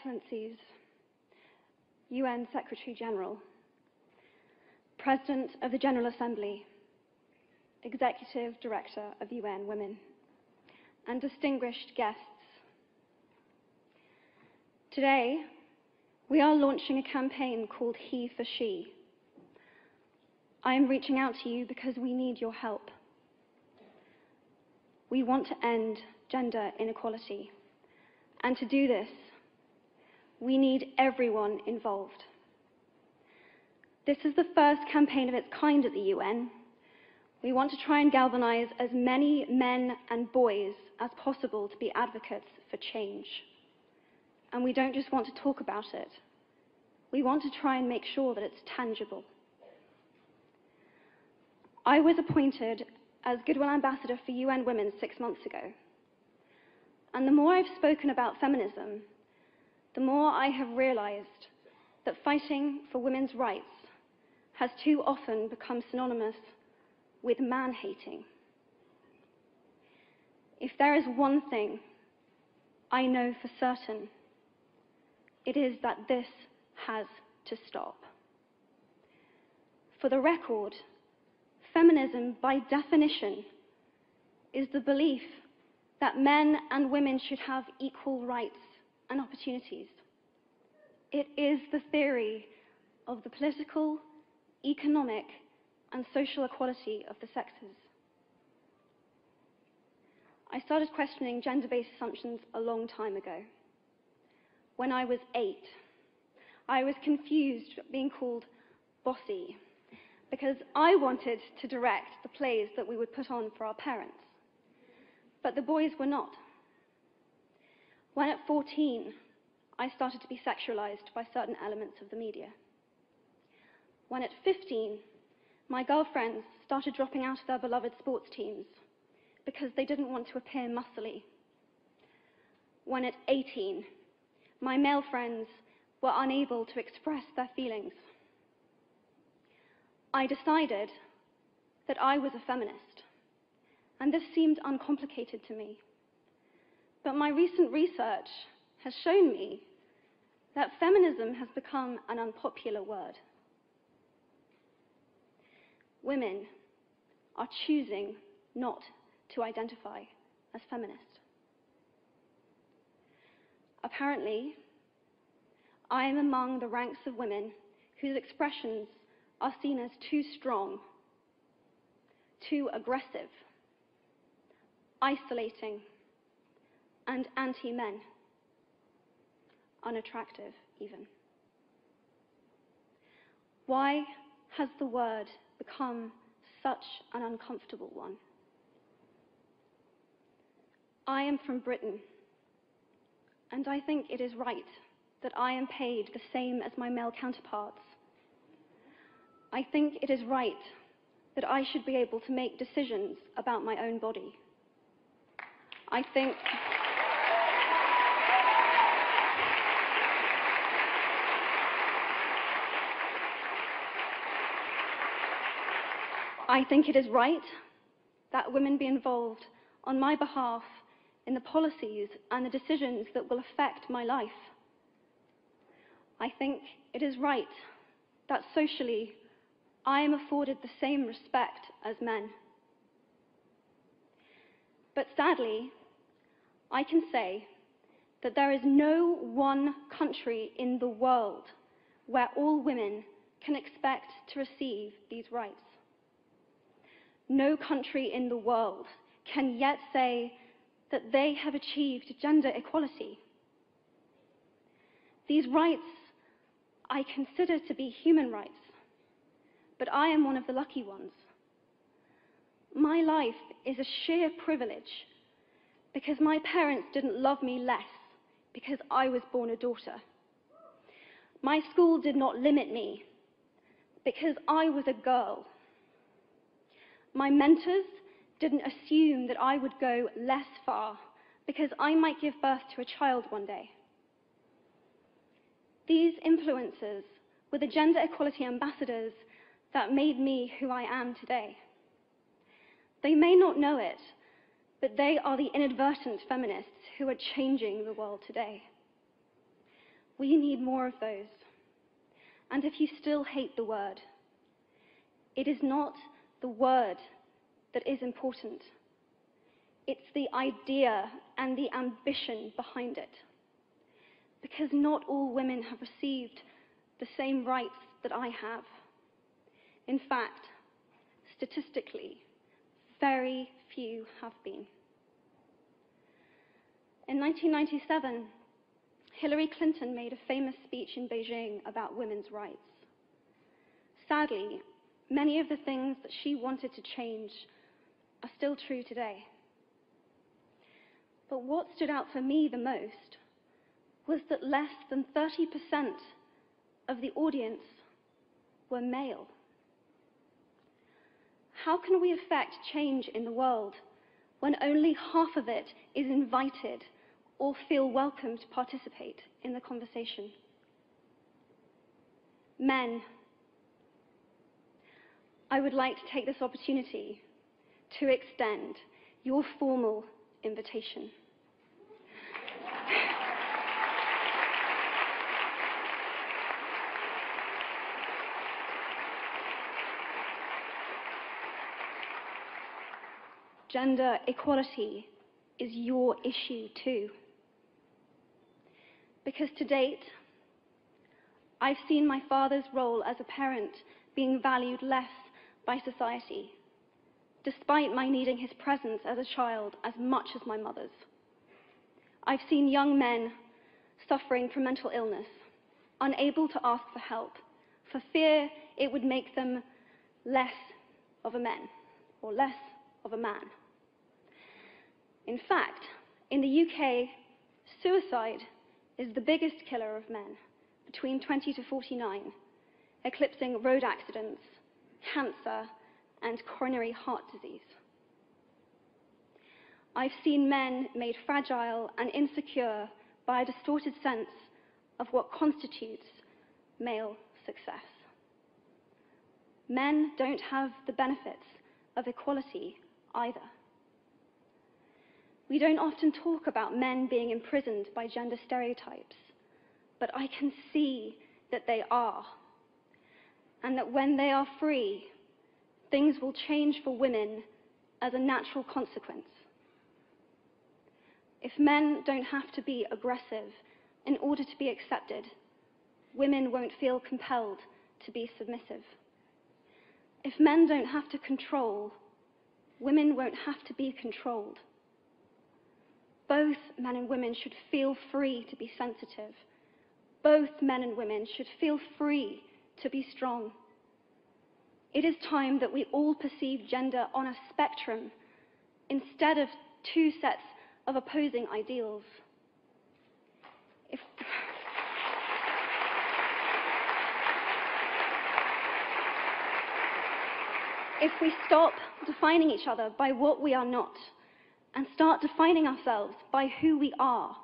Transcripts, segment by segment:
Excellencies, UN Secretary General, President of the General Assembly, Executive Director of UN Women, and distinguished guests. Today, we are launching a campaign called HeForShe. I am reaching out to you because we need your help. We want to end gender inequality, and to do this, we need everyone involved. This is the first campaign of its kind at the UN. We want to try and galvanize as many men and boys as possible to be advocates for change. And we don't just want to talk about it. We want to try and make sure that it's tangible. I was appointed as Goodwill Ambassador for UN Women 6 months ago. And the more I've spoken about feminism, the more I have realized that fighting for women's rights has too often become synonymous with man-hating. If there is one thing I know for certain, it is that this has to stop. For the record, feminism, by definition, is the belief that men and women should have equal rights and opportunities. It is the theory of the political, economic, and social equality of the sexes. I started questioning gender-based assumptions a long time ago. When I was 8, I was confused being called bossy because I wanted to direct the plays that we would put on for our parents, but the boys were not. When at 14, I started to be sexualized by certain elements of the media. When at 15, my girlfriends started dropping out of their beloved sports teams because they didn't want to appear muscly. When at 18, my male friends were unable to express their feelings. I decided that I was a feminist, and this seemed uncomplicated to me. But my recent research has shown me that feminism has become an unpopular word. Women are choosing not to identify as feminist. Apparently, I am among the ranks of women whose expressions are seen as too strong, too aggressive, isolating, and anti-men, unattractive even. Why has the word become such an uncomfortable one? I am from Britain, and I think it is right that I am paid the same as my male counterparts. I think it is right that I should be able to make decisions about my own body. I think it is right that women be involved on my behalf in the policies and the decisions that will affect my life. I think it is right that socially I am afforded the same respect as men. But sadly, I can say that there is no one country in the world where all women can expect to receive these rights. No country in the world can yet say that they have achieved gender equality. These rights I consider to be human rights, but I am one of the lucky ones. My life is a sheer privilege because my parents didn't love me less because I was born a daughter. My school did not limit me because I was a girl. My mentors didn't assume that I would go less far because I might give birth to a child one day. These influences were the gender equality ambassadors that made me who I am today. They may not know it, but they are the inadvertent feminists who are changing the world today. We need more of those. And if you still hate the word, it is not the word that is important. It's the idea and the ambition behind it. Because not all women have received the same rights that I have. In fact, statistically, very few have been. In 1997, Hillary Clinton made a famous speech in Beijing about women's rights. Sadly, many of the things that she wanted to change are still true today. But what stood out for me the most was that less than 30% of the audience were male. How can we affect change in the world when only half of it is invited or feel welcome to participate in the conversation? Men, I would like to take this opportunity to extend your formal invitation. Gender equality is your issue too. Because to date, I've seen my father's role as a parent being valued less by society, despite my needing his presence as a child as much as my mother's. I've seen young men suffering from mental illness, unable to ask for help, for fear it would make them less of a man or less of a man. In fact, in the UK, suicide is the biggest killer of men between 20 to 49, eclipsing road accidents, cancer, and coronary heart disease. I've seen men made fragile and insecure by a distorted sense of what constitutes male success. Men don't have the benefits of equality either. We don't often talk about men being imprisoned by gender stereotypes, but I can see that they are, and that when they are free, things will change for women as a natural consequence. If men don't have to be aggressive in order to be accepted, women won't feel compelled to be submissive. If men don't have to control, women won't have to be controlled. Both men and women should feel free to be sensitive. Both men and women should feel free to be strong. It is time that we all perceive gender on a spectrum instead of two sets of opposing ideals. If we stop defining each other by what we are not and start defining ourselves by who we are,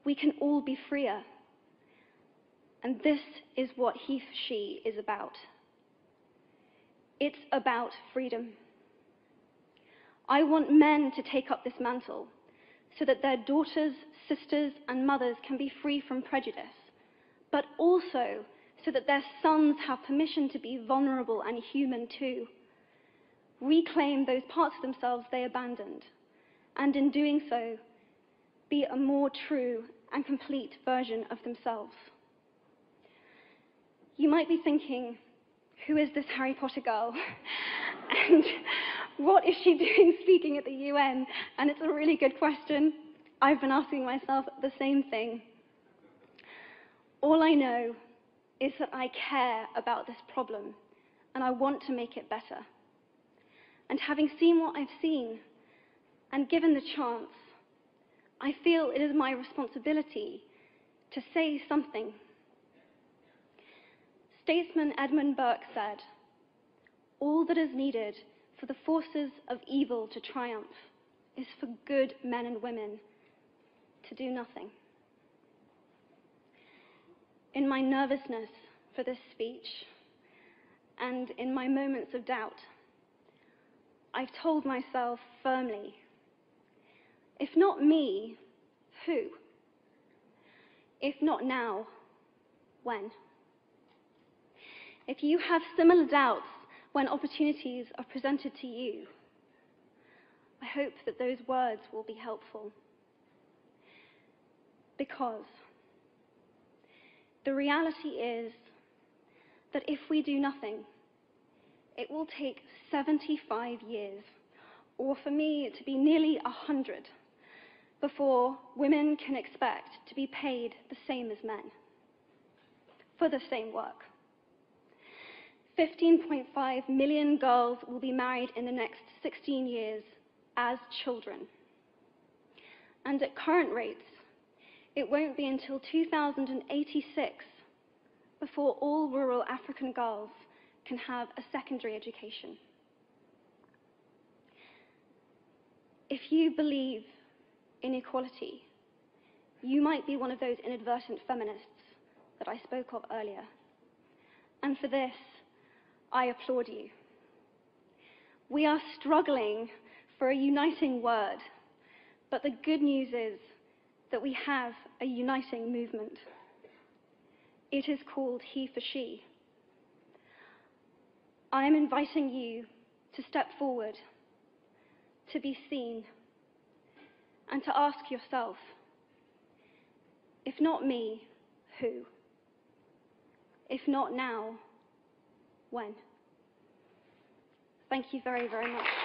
we can all be freer. And this is what HeForShe is about. It's about freedom. I want men to take up this mantle so that their daughters, sisters, and mothers can be free from prejudice, but also so that their sons have permission to be vulnerable and human too. Reclaim those parts of themselves they abandoned, and in doing so, be a more true and complete version of themselves. You might be thinking, who is this Harry Potter girl? And what is she doing speaking at the UN? And it's a really good question. I've been asking myself the same thing. All I know is that I care about this problem, and I want to make it better. And having seen what I've seen, and given the chance, I feel it is my responsibility to say something. Statesman Edmund Burke said, "All that is needed for the forces of evil to triumph is for good men and women to do nothing." In my nervousness for this speech, and in my moments of doubt, I've told myself firmly, if not me, who? If not now, when. If you have similar doubts when opportunities are presented to you, I hope that those words will be helpful. Because the reality is that if we do nothing, it will take 75 years, or for me to be nearly 100, before women can expect to be paid the same as men for the same work. 15.5 million girls will be married in the next 16 years as children. And at current rates, it won't be until 2086 before all rural African girls can have a secondary education. If you believe in equality, you might be one of those inadvertent feminists that I spoke of earlier. And for this, I applaud you. We are struggling for a uniting word, but the good news is that we have a uniting movement. It is called HeForShe. I am inviting you to step forward, to be seen, and to ask yourself, if not me, who? If not now, when? Thank you very, very much.